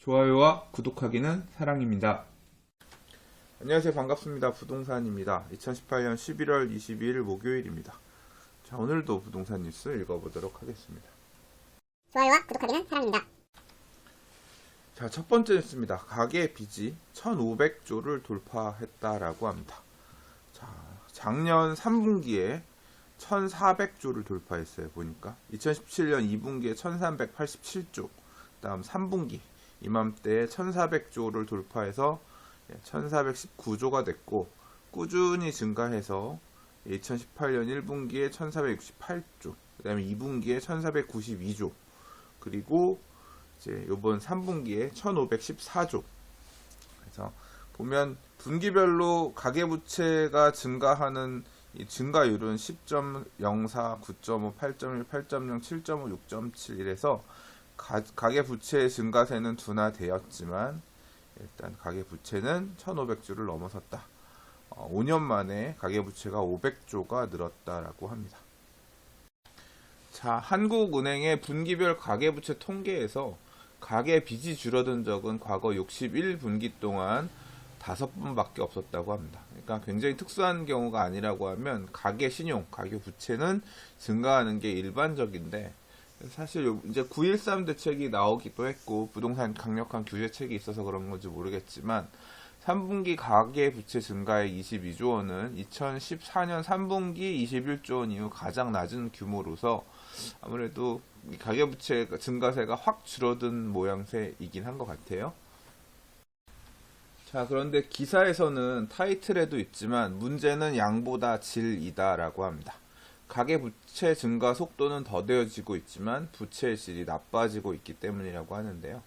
좋아요와 구독하기는 사랑입니다. 안녕하세요. 반갑습니다. 부동산입니다. 2018년 11월 22일 목요일입니다. 자, 오늘도 부동산 뉴스 읽어보도록 하겠습니다. 좋아요와 구독하기는 사랑입니다. 자, 첫 번째 뉴스입니다. 가계 빚이 1,500조를 돌파했다라고 합니다. 자, 작년 3분기에 1,400조를 돌파했어요. 보니까 2017년 2분기에 1,387조, 다음 3분기 이맘때에 1,400조를 돌파해서 1,419조가 됐고, 꾸준히 증가해서 2018년 1분기에 1,468조, 그 다음에 2분기에 1,492조, 그리고 이제 요번 3분기에 1,514조. 그래서 보면 분기별로 가계부채가 증가하는 이 증가율은 10.04, 9.5, 8.1, 8.0, 7.5, 6.7 이래서 가계부채의 증가세는 둔화되었지만 일단 가계부채는 1,500조를 넘어섰다. 5년 만에 가계부채가 500조가 늘었다라고 합니다. 자, 한국은행의 분기별 가계부채 통계에서 가계빚이 줄어든 적은 과거 61분기 동안 5번밖에 없었다고 합니다. 그러니까 굉장히 특수한 경우가 아니라고 하면 가계신용, 가계부채는 증가하는 게 일반적인데, 사실 이제 9.13 대책이 나오기도 했고 부동산 강력한 규제책이 있어서 그런 건지 모르겠지만 3분기 가계부채 증가의 22조 원은 2014년 3분기 21조 원 이후 가장 낮은 규모로서 아무래도 가계부채 증가세가 확 줄어든 모양새이긴 한 것 같아요. 자, 그런데 기사에서는 타이틀에도 있지만 문제는 양보다 질이다 라고 합니다. 가계부채 증가 속도는 더뎌지고 있지만 부채의 질이 나빠지고 있기 때문이라고 하는데요.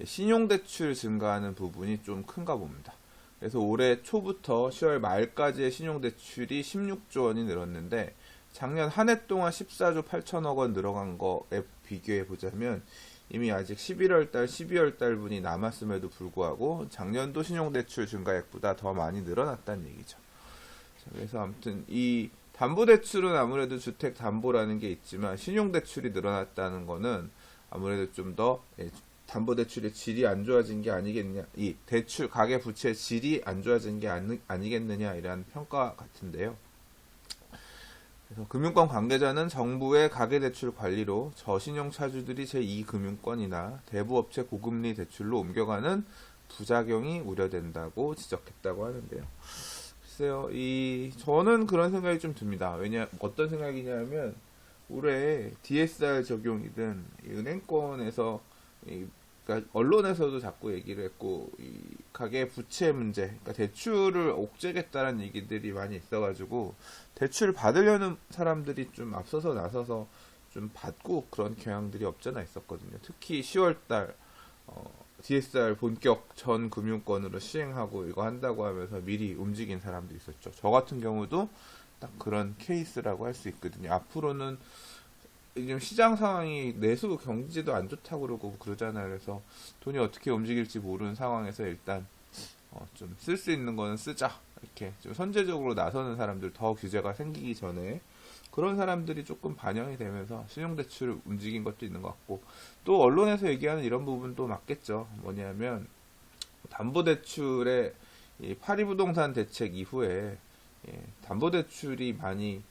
신용대출 증가하는 부분이 좀 큰가 봅니다. 그래서 올해 초부터 10월 말까지의 신용대출이 16조 원이 늘었는데 작년 한 해 동안 14조 8천억 원 늘어간 거에 비교해 보자면 이미 아직 11월 달, 12월 달 분이 남았음에도 불구하고 작년도 신용대출 증가액보다 더 많이 늘어났다는 얘기죠. 그래서 아무튼 이 담보대출은 아무래도 주택담보라는 게 있지만 신용대출이 늘어났다는 거는 아무래도 좀 더 담보대출의 질이 안 좋아진 게 아니겠냐, 이 대출 가계부채의 질이 안 좋아진 게 아니겠느냐 이런 평가 같은데요. 그래서 금융권 관계자는 정부의 가계대출 관리로 저신용차주들이 제2금융권이나 대부업체 고금리 대출로 옮겨가는 부작용이 우려된다고 지적했다고 하는데요. 글쎄요, 저는 그런 생각이 좀 듭니다. 어떤 생각이냐면, 올해 DSR 적용이든, 은행권에서, 그러니까 언론에서도 자꾸 얘기를 했고, 가계 부채 문제, 그러니까 대출을 옥죄겠다는 얘기들이 많이 있어가지고, 대출 받으려는 사람들이 좀 앞서서 나서서 좀 받고 그런 경향들이 없잖아 있었거든요. 특히 10월달, DSR 본격 전 금융권으로 시행하고 이거 한다고 하면서 미리 움직인 사람도 있었죠. 저 같은 경우도 딱 그런 케이스라고 할 수 있거든요. 앞으로는 지금 시장 상황이 내수 경제도 안 좋다고 그러고 그러잖아요. 그래서 돈이 어떻게 움직일지 모르는 상황에서 일단 좀 쓸 수 있는 거는 쓰자. 이렇게 좀 선제적으로 나서는 사람들, 더 규제가 생기기 전에 그런 사람들이 조금 반영이 되면서 신용대출을 움직인 것도 있는 것 같고, 또 언론에서 얘기하는 이런 부분도 맞겠죠. 뭐냐면 담보대출의 파리부동산 대책 이후에 담보대출이 많이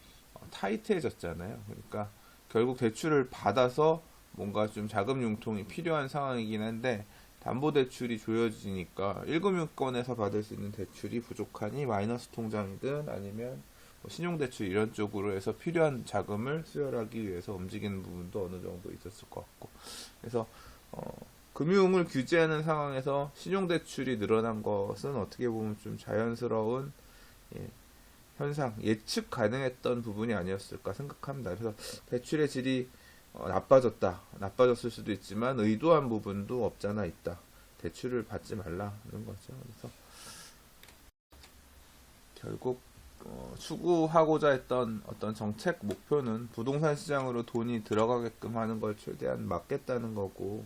타이트해졌잖아요. 그러니까 결국 대출을 받아서 뭔가 좀 자금 융통이 필요한 상황이긴 한데 담보대출이 조여지니까 1금융권에서 받을 수 있는 대출이 부족하니 마이너스 통장이든 아니면 신용대출 이런 쪽으로 해서 필요한 자금을 수혈하기 위해서 움직이는 부분도 어느 정도 있었을 것 같고, 그래서 금융을 규제하는 상황에서 신용대출이 늘어난 것은 어떻게 보면 좀 자연스러운 현상, 예측 가능했던 부분이 아니었을까 생각합니다. 그래서 대출의 질이 나빠졌을 수도 있지만 의도한 부분도 없잖아 있다. 대출을 받지 말라는 거죠. 그래서 결국 추구하고자 했던 어떤 정책 목표는 부동산 시장으로 돈이 들어가게끔 하는 걸 최대한 막겠다는 거고,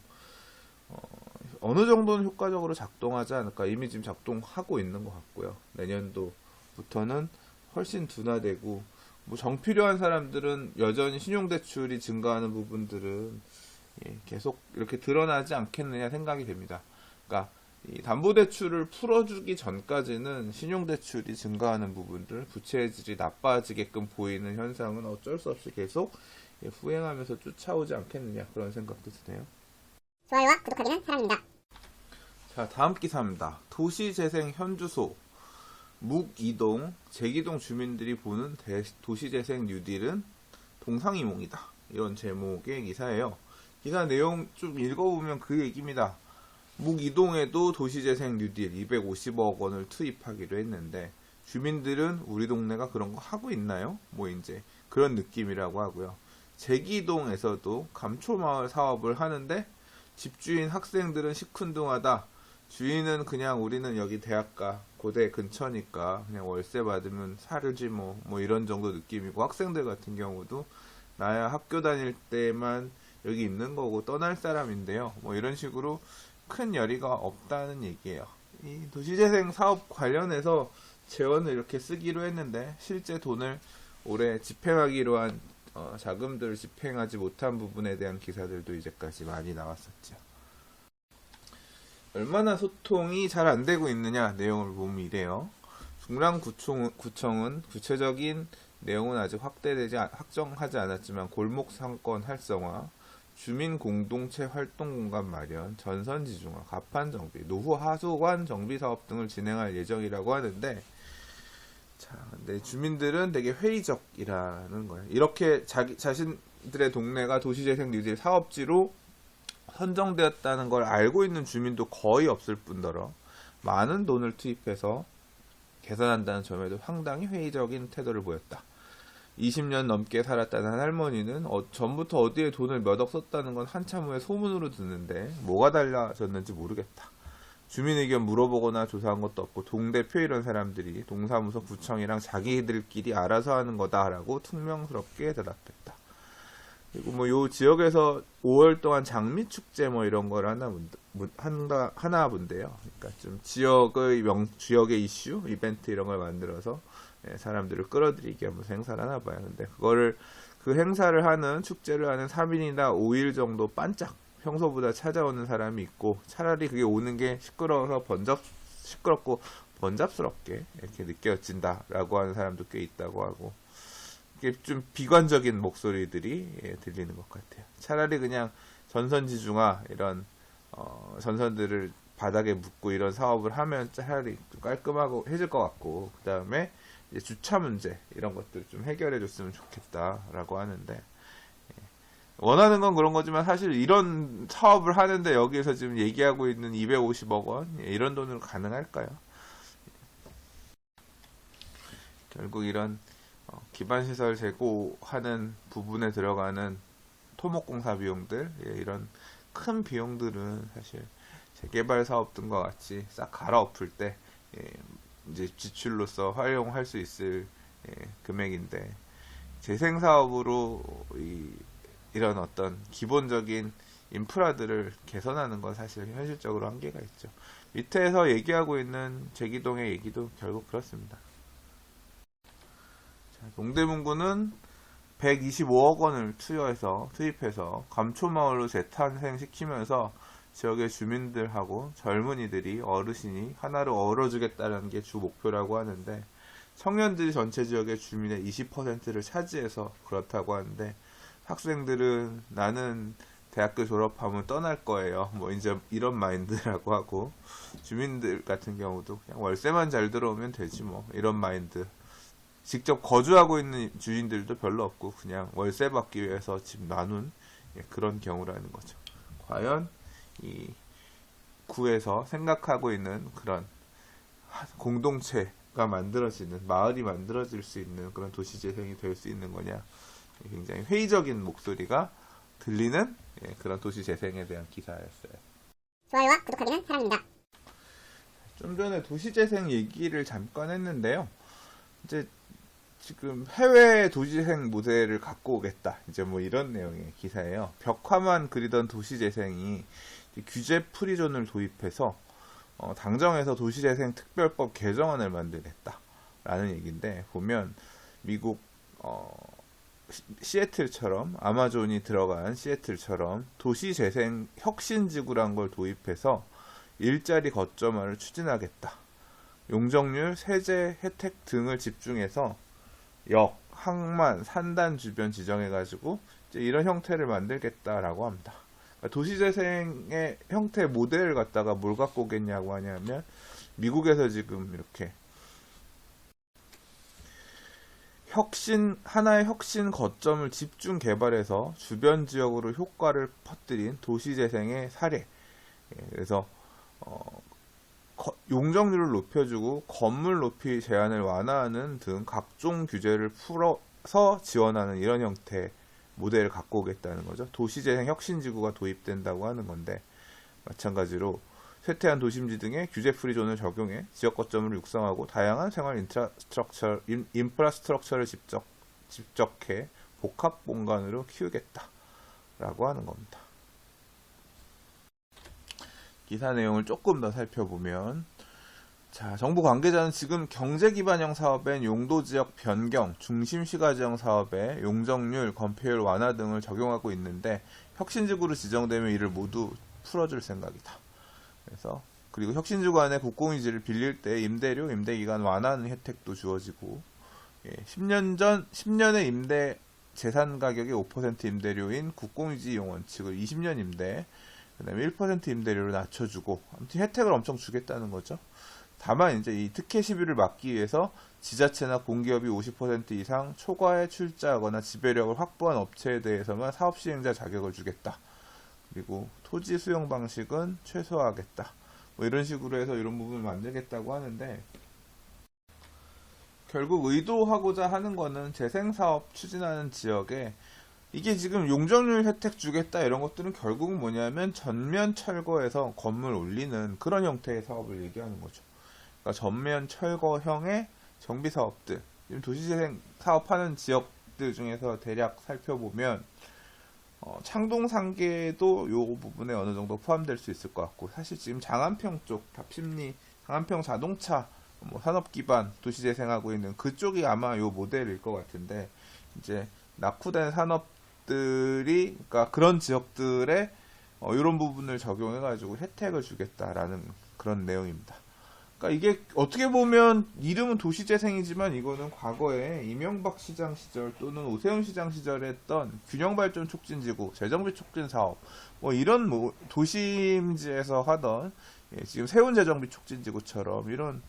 어느 정도는 효과적으로 작동하지 않을까. 이미 지금 작동하고 있는 것 같고요. 내년도부터는 훨씬 둔화되고, 뭐 정필요한 사람들은 여전히 신용대출이 증가하는 부분들은 계속 이렇게 드러나지 않겠느냐 생각이 됩니다. 그러니까 이 담보대출을 풀어주기 전까지는 신용대출이 증가하는 부분들, 부채의 질이 나빠지게끔 보이는 현상은 어쩔 수 없이 계속 후행하면서 쫓아오지 않겠느냐 그런 생각도 드네요. 좋아요와 구독하기는 사랑입니다. 자, 다음 기사입니다. 도시재생 현주소 묵이동, 제기동 주민들이 보는 도시재생 뉴딜은 동상이몽이다. 이런 제목의 기사예요. 기사 내용 좀 읽어보면 그 얘기입니다. 묵이동에도 도시재생 뉴딜 250억 원을 투입하기로 했는데 주민들은 우리 동네가 그런 거 하고 있나요? 뭐 이제 그런 느낌이라고 하고요. 제기동에서도 감초마을 사업을 하는데 집주인 학생들은 시큰둥하다. 주인은 그냥 우리는 여기 대학가 고대 근처니까 그냥 월세 받으면 살지 뭐 이런 정도 느낌이고, 학생들 같은 경우도 나야 학교 다닐 때만 여기 있는 거고 떠날 사람인데요. 뭐 이런 식으로 큰 열의가 없다는 얘기예요. 이 도시재생 사업 관련해서 재원을 이렇게 쓰기로 했는데 실제 돈을 올해 집행하기로 한 자금들을 집행하지 못한 부분에 대한 기사들도 이제까지 많이 나왔었죠. 얼마나 소통이 잘 안 되고 있느냐 내용을 보면 이래요. 중랑구청은 구체적인 내용은 아직 확정하지 않았지만 골목 상권 활성화, 주민 공동체 활동 공간 마련, 전선 지중화, 가판 정비, 노후 하수관 정비 사업 등을 진행할 예정이라고 하는데, 자, 근데 주민들은 되게 회의적이라는 거예요. 이렇게 자신들의 동네가 도시재생 뉴딜 사업지로 선정되었다는 걸 알고 있는 주민도 거의 없을 뿐더러 많은 돈을 투입해서 개선한다는 점에도 상당히 회의적인 태도를 보였다. 20년 넘게 살았다는 한 할머니는 전부터 어디에 돈을 몇 억 썼다는 건 한참 후에 소문으로 듣는데 뭐가 달라졌는지 모르겠다. 주민 의견 물어보거나 조사한 것도 없고 동대표 이런 사람들이 동사무소 구청이랑 자기들끼리 알아서 하는 거다라고 퉁명스럽게 대답했다. 그리고 뭐 요 지역에서 5월 동안 장미 축제 뭐 이런 걸 하나 본데요. 그러니까 좀 지역의 이슈, 이벤트 이런 걸 만들어서 사람들을 끌어들이기 하면서 행사를 하나 봐요. 근데 그 행사를 하는, 축제를 하는 3일이나 5일 정도 반짝 평소보다 찾아오는 사람이 있고, 차라리 그게 오는 게 시끄럽고 번잡스럽게 이렇게 느껴진다라고 하는 사람도 꽤 있다고 하고, 이게 좀 비관적인 목소리들이 들리는 것 같아요. 차라리 그냥 전선지중화 이런 전선들을 바닥에 묶고 이런 사업을 하면 차라리 좀 깔끔하고 해질 것 같고, 그 다음에 주차 문제 이런 것들 좀 해결해 줬으면 좋겠다라고 하는데, 원하는 건 그런 거지만 사실 이런 사업을 하는데 여기에서 지금 얘기하고 있는 250억 원 이런 돈으로 가능할까요? 결국 이런 기반시설 제고하는 부분에 들어가는 토목공사 비용들, 이런 큰 비용들은 사실 재개발 사업 등과 같이 싹 갈아엎을 때 이제 지출로서 활용할 수 있을 금액인데, 재생사업으로 이런 어떤 기본적인 인프라들을 개선하는 건 사실 현실적으로 한계가 있죠. 밑에서 얘기하고 있는 제기동의 얘기도 결국 그렇습니다. 자, 동대문구는 125억 원을 투입해서 감초마을로 재탄생시키면서 지역의 주민들하고 젊은이들이, 어르신이 하나로 어우러주겠다는 게 주 목표라고 하는데, 청년들이 전체 지역의 주민의 20%를 차지해서 그렇다고 하는데, 학생들은 나는 대학교 졸업하면 떠날 거예요. 뭐 이제 이런 마인드라고 하고, 주민들 같은 경우도 그냥 월세만 잘 들어오면 되지 뭐 이런 마인드. 직접 거주하고 있는 주인들도 별로 없고 그냥 월세 받기 위해서 집 나눈 그런 경우라는 거죠. 과연 이 구에서 생각하고 있는 그런 공동체가 만들어지는, 마을이 만들어질 수 있는 그런 도시재생이 될 수 있는 거냐, 굉장히 회의적인 목소리가 들리는 그런 도시재생에 대한 기사였어요. 좋아요와 구독하기는 사랑입니다. 좀 전에 도시재생 얘기를 잠깐 했는데요. 이제 지금 해외 도시재생 모델을 갖고 오겠다, 이제 뭐 이런 내용의 기사예요. 벽화만 그리던 도시재생이 규제 프리존을 도입해서 당정에서 도시재생 특별법 개정안을 만들겠다라는 얘기인데, 보면 미국 시애틀처럼 아마존이 들어간 시애틀처럼 도시재생 혁신지구란 걸 도입해서 일자리 거점화를 추진하겠다. 용적률, 세제 혜택 등을 집중해서 역, 항만, 산단 주변 지정해가지고 이제 이런 형태를 만들겠다라고 합니다. 그러니까 도시재생의 형태 모델을 갖다가 뭘 갖고 오겠냐고 하냐면 미국에서 지금 이렇게 하나의 혁신 거점을 집중 개발해서 주변 지역으로 효과를 퍼뜨린 도시재생의 사례. 그래서 용적률을 높여주고 건물 높이 제한을 완화하는 등 각종 규제를 풀어서 지원하는 이런 형태의 모델을 갖고 오겠다는 거죠. 도시재생 혁신지구가 도입된다고 하는 건데 마찬가지로 쇠퇴한 도심지 등의 규제 프리존을 적용해 지역 거점을 육성하고 다양한 생활 인프라스트럭처를 집적해 복합 공간으로 키우겠다라고 하는 겁니다. 기사 내용을 조금 더 살펴보면 자, 정부 관계자는 지금 경제기반형 사업엔 용도지역 변경, 중심시가지형 사업에 용적률, 건폐율 완화 등을 적용하고 있는데 혁신지구로 지정되면 이를 모두 풀어줄 생각이다. 그래서 그리고 혁신지구 안에 국공유지를 빌릴 때 임대료, 임대기간 완화하는 혜택도 주어지고 10년의 임대 재산 가격의 5% 임대료인 국공유지 이용 원칙을 20년 임대, 그 다음에 1% 임대료를 낮춰주고 아무튼 혜택을 엄청 주겠다는 거죠. 다만 이제 이 특혜 시비를 막기 위해서 지자체나 공기업이 50% 이상 초과에 출자하거나 지배력을 확보한 업체에 대해서만 사업 시행자 자격을 주겠다. 그리고 토지 수용 방식은 최소화하겠다. 뭐 이런 식으로 해서 이런 부분을 만들겠다고 하는데 결국 의도하고자 하는 거는 재생사업 추진하는 지역에 이게 지금 용적률 혜택 주겠다 이런 것들은 결국은 뭐냐면 전면 철거해서 건물 올리는 그런 형태의 사업을 얘기하는 거죠. 그러니까 전면 철거형의 정비 사업들, 지금 도시재생 사업하는 지역들 중에서 대략 살펴보면 창동 상계도 요 부분에 어느 정도 포함될 수 있을 것 같고 사실 지금 장안평 쪽, 답심리, 장안평 자동차, 뭐 산업기반 도시재생하고 있는 그쪽이 아마 요 모델일 것 같은데 이제 낙후된 산업들이 그러니까 그런 지역들에 이런 부분을 적용해가지고 혜택을 주겠다라는 그런 내용입니다. 그러니까 이게 어떻게 보면 이름은 도시재생이지만 이거는 과거에 이명박 시장 시절 또는 오세훈 시장 시절에 했던 균형발전 촉진지구, 재정비 촉진 사업 뭐 이런 뭐 도심지에서 하던 지금 세운 재정비 촉진지구처럼 이런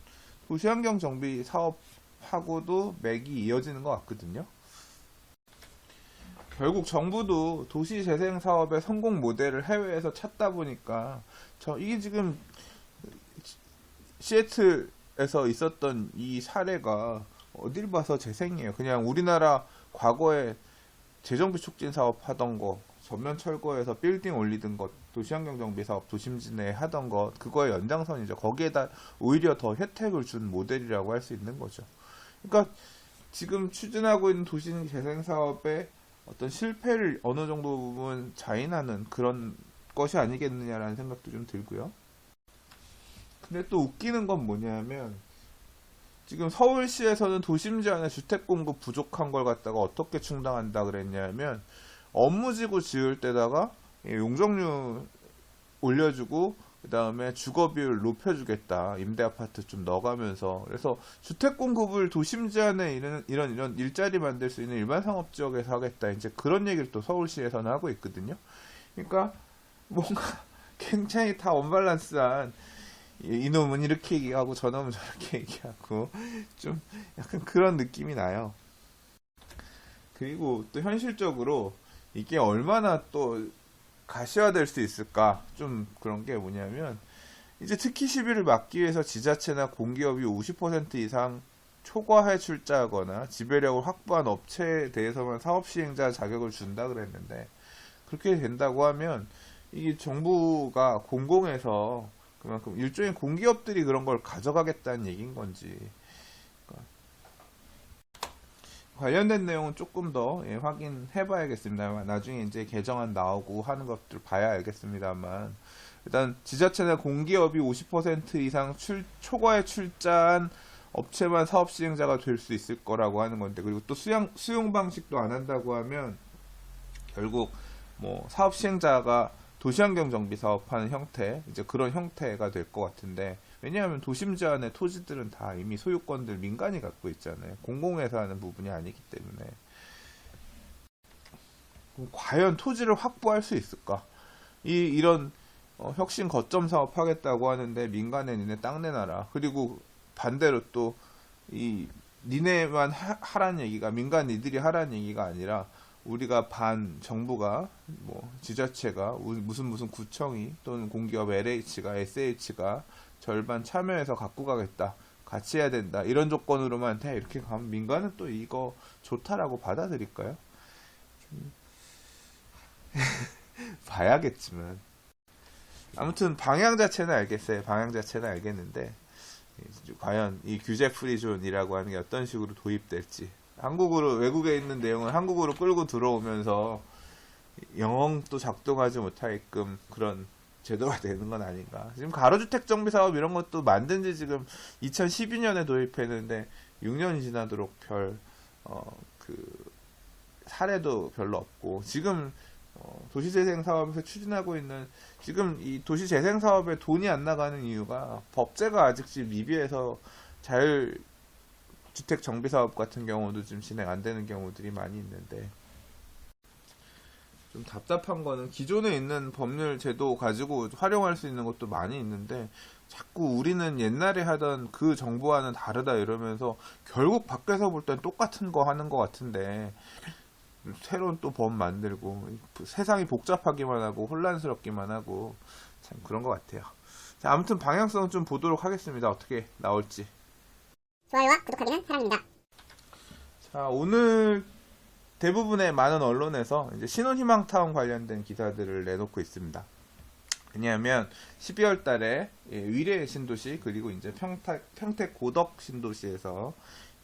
도시환경 정비 사업하고도 맥이 이어지는 것 같거든요. 결국 정부도 도시재생 사업의 성공 모델을 해외에서 찾다 보니까 이게 지금 시애틀에서 있었던 이 사례가 어딜 봐서 재생이에요. 그냥 우리나라 과거에 재정비 촉진 사업 하던 거, 전면 철거해서 빌딩 올리던 것, 도시환경 정비 사업 도심지 내에 하던 것, 그거의 연장선이죠. 거기에다 오히려 더 혜택을 준 모델이라고 할 수 있는 거죠. 그러니까 지금 추진하고 있는 도시재생 사업의 어떤 실패를 어느 정도 부분 자인하는 그런 것이 아니겠느냐라는 생각도 좀 들고요. 근데 또 웃기는 건 뭐냐면 지금 서울시에서는 도심지 안에 주택 공급 부족한 걸 갖다가 어떻게 충당한다 그랬냐면 업무지구 지을 때다가 용적률 올려주고 그 다음에 주거비율 높여주겠다. 임대아파트 좀 넣어가면서 그래서 주택 공급을 도심지 안에 이런 일자리 만들 수 있는 일반 상업지역에서 하겠다. 이제 그런 얘기를 또 서울시에서는 하고 있거든요. 그러니까 뭔가 굉장히 다 언밸런스한 이놈은 이렇게 얘기하고 저놈은 저렇게 얘기하고 좀 약간 그런 느낌이 나요. 그리고 또 현실적으로 이게 얼마나 또 가시화될 수 있을까 좀 그런 게 뭐냐면 이제 특히 시비를 막기 위해서 지자체나 공기업이 50% 이상 초과해 출자하거나 지배력을 확보한 업체에 대해서만 사업 시행자 자격을 준다 그랬는데 그렇게 된다고 하면 이게 정부가 공공에서 그만큼 일종의 공기업들이 그런 걸 가져가겠다는 얘기인 건지 그러니까 관련된 내용은 조금 더 확인해 봐야겠습니다만 나중에 이제 개정안 나오고 하는 것들 봐야 알겠습니다만 일단 지자체나 공기업이 50% 이상 초과에 출자한 업체만 사업 시행자가 될 수 있을 거라고 하는 건데, 그리고 또 수용 방식도 안 한다고 하면 결국 뭐 사업 시행자가 도시환경 정비 사업하는 형태, 이제 그런 형태가 될 것 같은데, 왜냐하면 도심 제한의 토지들은 다 이미 소유권들 민간이 갖고 있잖아요. 공공에서 하는 부분이 아니기 때문에. 그럼 과연 토지를 확보할 수 있을까? 이런 혁신 거점 사업 하겠다고 하는데 민간에 니네 땅 내놔라. 그리고 반대로 또 니네만 하라는 얘기가, 민간 니들이 하라는 얘기가 아니라 우리가 정부가 뭐 지자체가 무슨 구청이 또는 공기업 LH가 SH가 절반 참여해서 갖고 가겠다, 같이 해야 된다, 이런 조건으로만 돼, 이렇게 가면 민간은 또 이거 좋다라고 받아들일까요? 봐야겠지만, 아무튼 방향 자체는 알겠어요. 방향 자체는 알겠는데 과연 이 규제 프리존이라고 하는 게 어떤 식으로 도입될지, 한국으로, 외국에 있는 내용을 한국으로 끌고 들어오면서 영 또 작동하지 못하게끔 그런 제도가 되는 건 아닌가. 지금 가로주택 정비 사업 이런 것도 만든 지 지금 2012년에 도입했는데 6년이 지나도록 사례도 별로 없고, 지금 도시재생 사업에서 추진하고 있는, 지금 이 도시재생 사업에 돈이 안 나가는 이유가 법제가 아직 지금 미비해서 자율주택 정비 사업 같은 경우도 지금 진행 안 되는 경우들이 많이 있는데, 좀 답답한 거는 기존에 있는 법률 제도 가지고 활용할 수 있는 것도 많이 있는데 자꾸 우리는 옛날에 하던 그 정부와는 다르다 이러면서 결국 밖에서 볼 땐 똑같은 거 하는 것 같은데 새로운 또 법 만들고 세상이 복잡하기만 하고 혼란스럽기만 하고 참 그런 것 같아요. 자, 아무튼 방향성은 좀 보도록 하겠습니다. 어떻게 나올지. 좋아요와 구독하기는 사랑입니다. 자, 오늘 대부분의 많은 언론에서 이제 신혼희망타운 관련된 기사들을 내놓고 있습니다. 왜냐하면 12월 달에 위례 신도시 그리고 이제 평택 고덕 신도시에서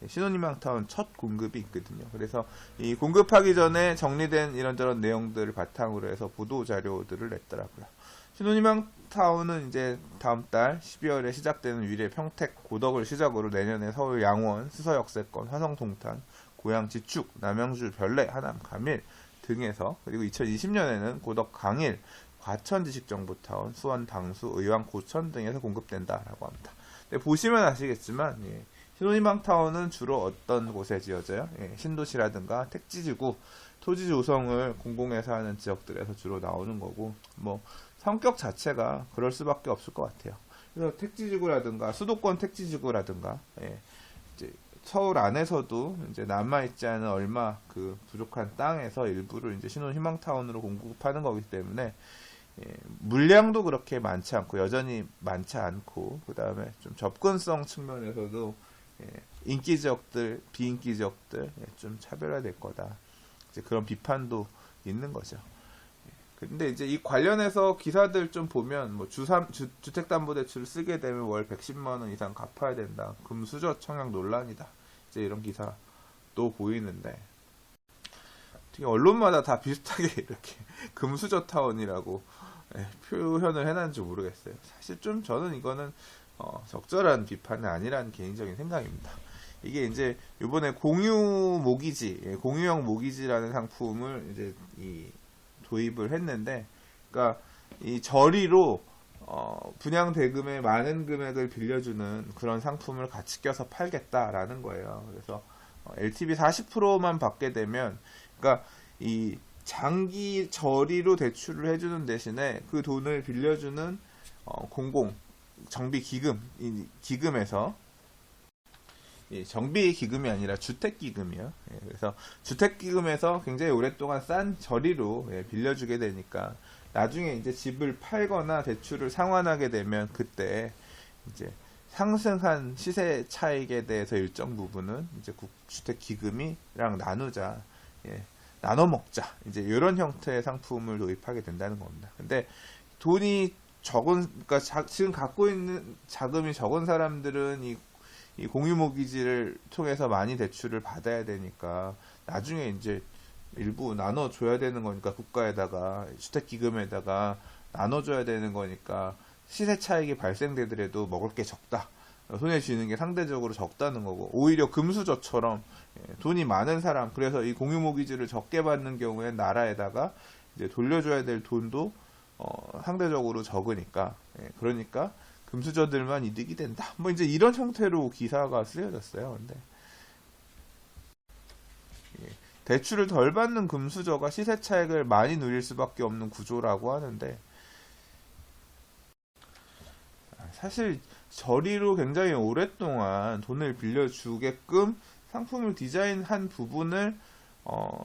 신혼희망타운 첫 공급이 있거든요. 그래서 이 공급하기 전에 정리된 이런저런 내용들을 바탕으로 해서 보도 자료들을 냈더라고요. 신혼희망타운은 이제 다음 달 12월에 시작되는 위례 평택 고덕을 시작으로 내년에 서울 양원, 수서역세권, 화성 동탄, 고양 지축, 남양주 별내, 하남 감일 등에서, 그리고 2020년에는 고덕 강일, 과천 지식정보타운, 수원 당수, 의왕 고천 등에서 공급된다라고 합니다. 네, 보시면 아시겠지만 신혼희망타운은 주로 어떤 곳에 지어져요? 신도시라든가 택지지구, 토지 조성을 공공에서 하는 지역들에서 주로 나오는 거고, 뭐 성격 자체가 그럴 수밖에 없을 것 같아요. 그래서 택지지구라든가 수도권 택지지구라든가 이제 서울 안에서도 이제 남아있지 않은 얼마 그 부족한 땅에서 일부를 이제 신혼희망타운으로 공급하는 거기 때문에 물량도 그렇게 많지 않고, 여전히 많지 않고, 그 다음에 좀 접근성 측면에서도 인기 지역들, 비인기 지역들 좀 차별화될 거다, 이제 그런 비판도 있는 거죠. 근데 이제 이 관련해서 기사들 좀 보면 뭐 주택담보대출을 쓰게 되면 월 110만 원 이상 갚아야 된다, 금수저 청약 논란이다, 이제 이런 기사도 보이는데, 되게 언론마다 다 비슷하게 이렇게 금수저 타운이라고 표현을 해놨는지 모르겠어요. 사실 좀 저는 이거는 적절한 비판은 아니라는 개인적인 생각입니다. 이게 이제 이번에 공유형 모기지라는 상품을 이제 도입을 했는데, 그러니까 이 저리로 분양 대금의 많은 금액을 빌려주는 그런 상품을 같이 껴서 팔겠다라는 거예요. 그래서 LTV 40%만 받게 되면, 그러니까 이 장기 저리로 대출을 해주는 대신에 그 돈을 빌려주는 공공 정비 기금에서, 정비 기금이 아니라 주택 기금이요. 그래서 주택 기금에서 굉장히 오랫동안 싼 저리로 빌려주게 되니까 나중에 이제 집을 팔거나 대출을 상환하게 되면 그때 이제 상승한 시세 차익에 대해서 일정 부분은 이제 주택 기금이랑 나눠 먹자, 이제 이런 형태의 상품을 도입하게 된다는 겁니다. 근데 돈이 그러니까 지금 갖고 있는 자금이 적은 사람들은 이 공유모기지를 통해서 많이 대출을 받아야 되니까 나중에 이제 일부 나눠줘야 되는 거니까, 국가에다가 주택기금에다가 나눠줘야 되는 거니까 시세 차익이 발생되더라도 먹을 게 적다, 손에 쥐는 게 상대적으로 적다는 거고, 오히려 금수저처럼 돈이 많은 사람, 그래서 이 공유모기지를 적게 받는 경우에 나라에다가 이제 돌려줘야 될 돈도 상대적으로 적으니까, 그러니까 금수저들만 이득이 된다. 뭐 이제 이런 형태로 기사가 쓰여졌어요. 근데 대출을 덜 받는 금수저가 시세 차익을 많이 누릴 수밖에 없는 구조라고 하는데, 사실 저리로 굉장히 오랫동안 돈을 빌려주게끔 상품을 디자인한 부분을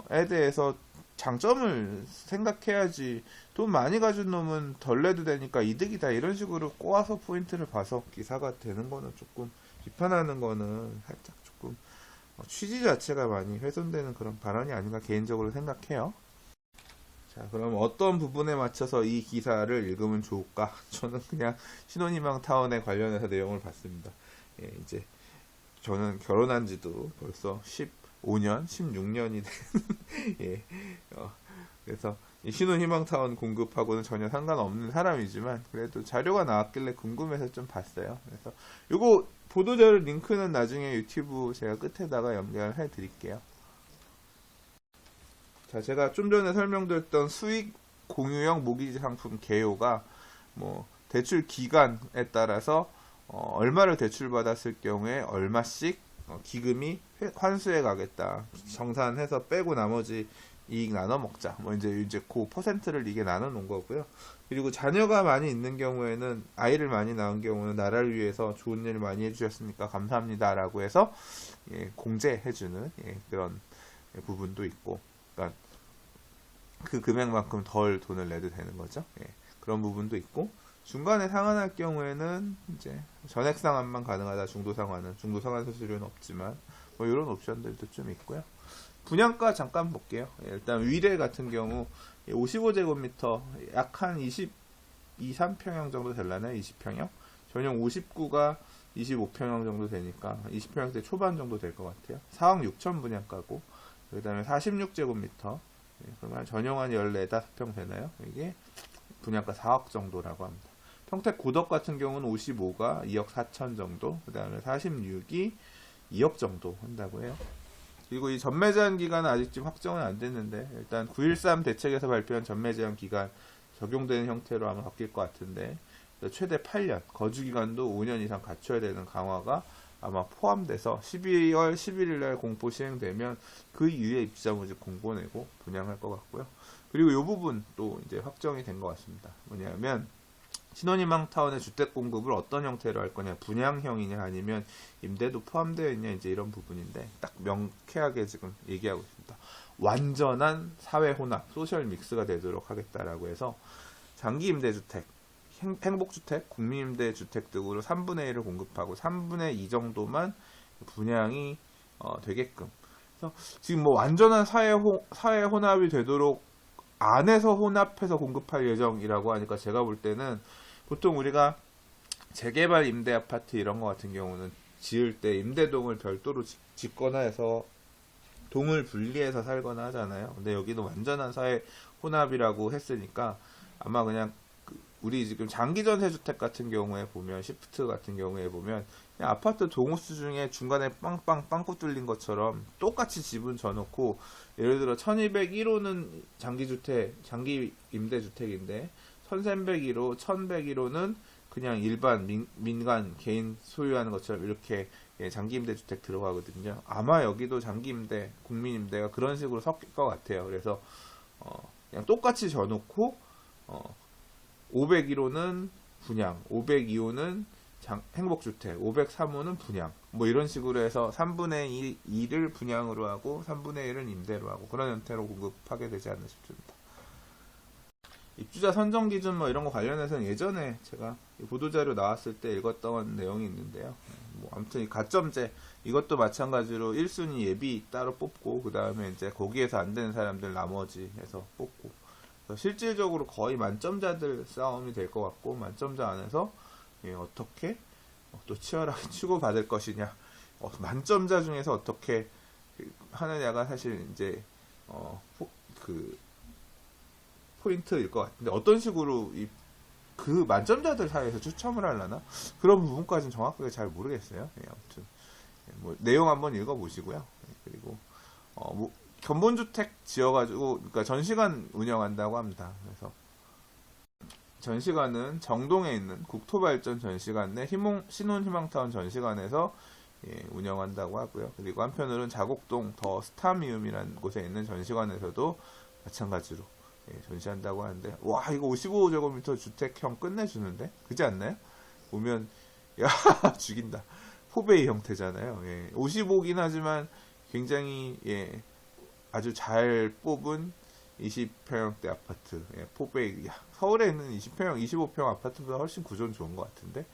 에 대해서 장점을 생각해야지, 돈 많이 가진 놈은 덜 내도 되니까 이득이다 이런 식으로 꼬아서 포인트를 봐서 기사가 되는 거는 조금, 비판하는 거는 살짝 조금 취지 자체가 많이 훼손되는 그런 발언이 아닌가 개인적으로 생각해요. 자, 그럼 어떤 부분에 맞춰서 이 기사를 읽으면 좋을까? 저는 그냥 신혼희망타운에 관련해서 내용을 봤습니다. 이제 저는 결혼한 지도 벌써 15년, 16년이 된, 그래서 이 신혼희망타운 공급하고는 전혀 상관없는 사람이지만, 그래도 자료가 나왔길래 궁금해서 좀 봤어요. 그래서 요거 보도자료 링크는 나중에 유튜브 제가 끝에다가 연결해 드릴게요. 자, 제가 좀 전에 설명드렸던 수익 공유형 모기지 상품 개요가 뭐 대출 기간에 따라서 얼마를 대출받았을 경우에 얼마씩 기금이 환수해 가겠다. 정산해서 빼고 나머지 이익 나눠 먹자. 뭐 이제 그 퍼센트를 이게 나눠 놓은 거고요. 그리고 자녀가 많이 있는 경우에는, 아이를 많이 낳은 경우는 나라를 위해서 좋은 일 많이 해주셨으니까 감사합니다라고 해서 공제해주는 그런 부분도 있고, 그러니까 그 금액만큼 덜 돈을 내도 되는 거죠. 그런 부분도 있고, 중간에 상환할 경우에는 이제 전액 상환만 가능하다. 중도 상환 수수료는 없지만 뭐 이런 옵션들도 좀 있고요. 분양가 잠깐 볼게요. 일단 위례 같은 경우 55제곱미터 약 한 23평형 정도 되려나요? 20평형? 전용 59가 25평형 정도 되니까 20평형대 초반 정도 될 것 같아요. 4억 6천 분양가고, 그 다음에 46제곱미터, 그러면 전용 한 14, 5평 되나요? 이게 분양가 4억 정도라고 합니다. 평택 고덕 같은 경우는 55가 2억 4천 정도, 그 다음에 46이 2억 정도 한다고 해요. 그리고 이 전매 제한 기간은 아직 지금 확정은 안 됐는데, 일단 9.13 대책에서 발표한 전매 제한 기간 적용되는 형태로 아마 바뀔 것 같은데, 최대 8년, 거주 기간도 5년 이상 갖춰야 되는 강화가 아마 포함돼서 12월 11일 날 공포 시행되면 그 이후에 입주자 모집 공고 내고 분양할 것 같고요. 그리고 이 부분 또 이제 확정이 된 것 같습니다. 뭐냐면 신혼희망타운의 주택 공급을 어떤 형태로 할 거냐, 분양형이냐 아니면 임대도 포함되어 있냐, 이제 이런 부분인데 딱 명쾌하게 지금 얘기하고 있습니다. 완전한 사회 혼합, 소셜 믹스가 되도록 하겠다라고 해서 장기 임대주택, 행복주택, 국민임대주택 등으로 3분의 1을 공급하고 3분의 2 정도만 분양이 되게끔. 그래서 지금 뭐 완전한 사회 혼합이 되도록 안에서 혼합해서 공급할 예정이라고 하니까, 제가 볼 때는 보통 우리가 재개발 임대 아파트 이런 거 같은 경우는 지을 때 임대동을 별도로 짓거나 해서 동을 분리해서 살거나 하잖아요. 근데 여기는 완전한 사회 혼합이라고 했으니까 아마 그냥 우리 지금 장기전세주택 같은 경우에 보면, 시프트 같은 경우에 보면 그냥 아파트 동호수 중에 중간에 빵꾸 뚫린 것처럼 똑같이 지분 져놓고, 예를 들어 1201호는 장기 임대주택인데 1301호, 1101호는 그냥 일반 민간 개인 소유하는 것처럼 이렇게 장기 임대주택 들어가거든요. 아마 여기도 장기 임대, 국민 임대가 그런 식으로 섞일 것 같아요. 그래서 그냥 똑같이 져놓고 501호는 분양, 502호는 행복주택, 503호는 분양, 뭐 이런 식으로 해서 3분의 2를 분양으로 하고 3분의 1은 임대로 하고, 그런 형태로 공급하게 되지 않나 싶습니다. 입주자 선정 기준 뭐 이런 거 관련해서는 예전에 제가 보도자료 나왔을 때 읽었던 내용이 있는데요. 뭐 아무튼 이 가점제 이것도 마찬가지로 1순위 예비 따로 뽑고, 그 다음에 이제 거기에서 안 되는 사람들 나머지 해서 뽑고, 실질적으로 거의 만점자들 싸움이 될 것 같고, 만점자 안에서 어떻게 또 치열하게 치고받을 것이냐, 만점자 중에서 어떻게 하느냐가 사실 이제 포인트일 것 같은데, 어떤 식으로 이 그 만점자들 사이에서 추첨을 하려나? 그런 부분까지는 정확하게 잘 모르겠어요. 예, 아무튼 뭐 내용 한번 읽어보시고요. 예, 그리고 뭐 견본주택 지어가지고 그러니까 전시관 운영한다고 합니다. 그래서 전시관은 정동에 있는 국토발전 전시관 내 신혼희망타운 전시관에서 예, 운영한다고 하고요. 그리고 한편으로는 자곡동 더 스타미움이라는 곳에 있는 전시관에서도 마찬가지로 예, 전시한다고 하는데, 와, 이거 55제곱미터 주택형 끝내주는데? 그지 않나요? 보면, 야, 죽인다. 포베이 형태잖아요. 예, 55긴 하지만 굉장히, 예, 아주 잘 뽑은 20평형대 아파트. 예, 포베이. 야, 서울에 있는 20평형, 25평 아파트보다 훨씬 구조는 좋은 것 같은데,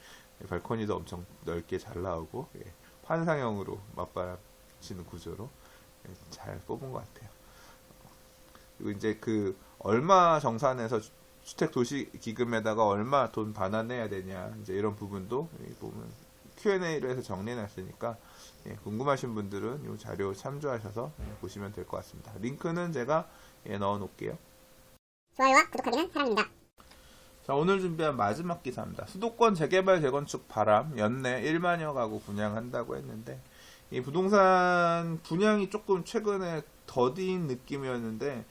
예, 발코니도 엄청 넓게 잘 나오고, 예, 환상형으로 맞바라치는 구조로 예, 잘 뽑은 것 같아요. 그리고 이제 그 얼마 정산해서 주택도시기금에다가 얼마 돈 반환해야 되냐 이제 이런 부분도 보면 Q&A로 해서 정리해놨으니까 예, 궁금하신 분들은 이 자료 참조하셔서 예, 보시면 될 것 같습니다. 링크는 제가 예, 넣어놓을게요. 좋아요와 구독하기는 사랑입니다. 자, 오늘 준비한 마지막 기사입니다. 수도권 재개발 재건축 바람 연내 1만여 가구 분양한다고 했는데 이 부동산 분양이 조금 최근에 더딘 느낌이었는데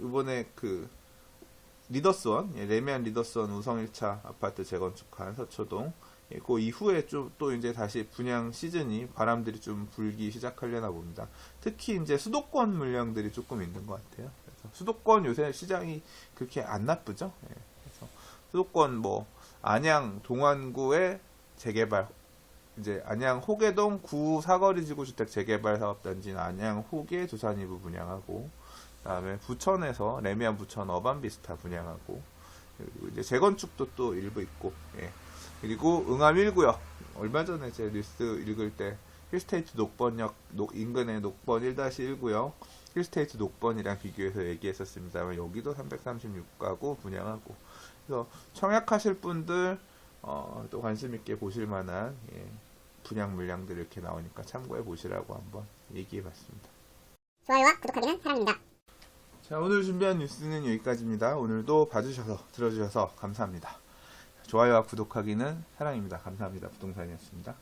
이번에 그 리더스원, 예, 레미안 리더스원 우성 1차 아파트 재건축한 서초동, 예, 그 이후에 좀 또 이제 다시 분양 시즌이 바람들이 좀 불기 시작하려나 봅니다. 특히 이제 수도권 물량들이 조금 있는 것 같아요. 그래서 수도권 요새 시장이 그렇게 안 나쁘죠? 예, 그래서 수도권 뭐 안양 동안구의 재개발, 이제 안양 호계동 구 사거리 지구 주택 재개발 사업단지는 안양 호계 두산 이부 분양하고, 그다음에 부천에서 레미안 부천 어반비스타 분양하고, 그리고 이제 재건축도 또 일부 있고, 예. 그리고 응암 1구역 얼마 전에 제 뉴스 읽을 때 힐스테이트 녹번역 인근의 녹번 1-1구역 힐스테이트 녹번이랑 비교해서 얘기했었습니다만 여기도 336가구 분양하고, 그래서 청약하실 분들 또 관심 있게 보실 만한 예, 분양 물량들 이렇게 나오니까 참고해 보시라고 한번 얘기해 봤습니다. 좋아요와 구독하기는 사랑입니다. 자, 오늘 준비한 뉴스는 여기까지입니다. 오늘도 봐주셔서 들어주셔서 감사합니다. 좋아요와 구독하기는 사랑입니다. 감사합니다. 부동산이었습니다.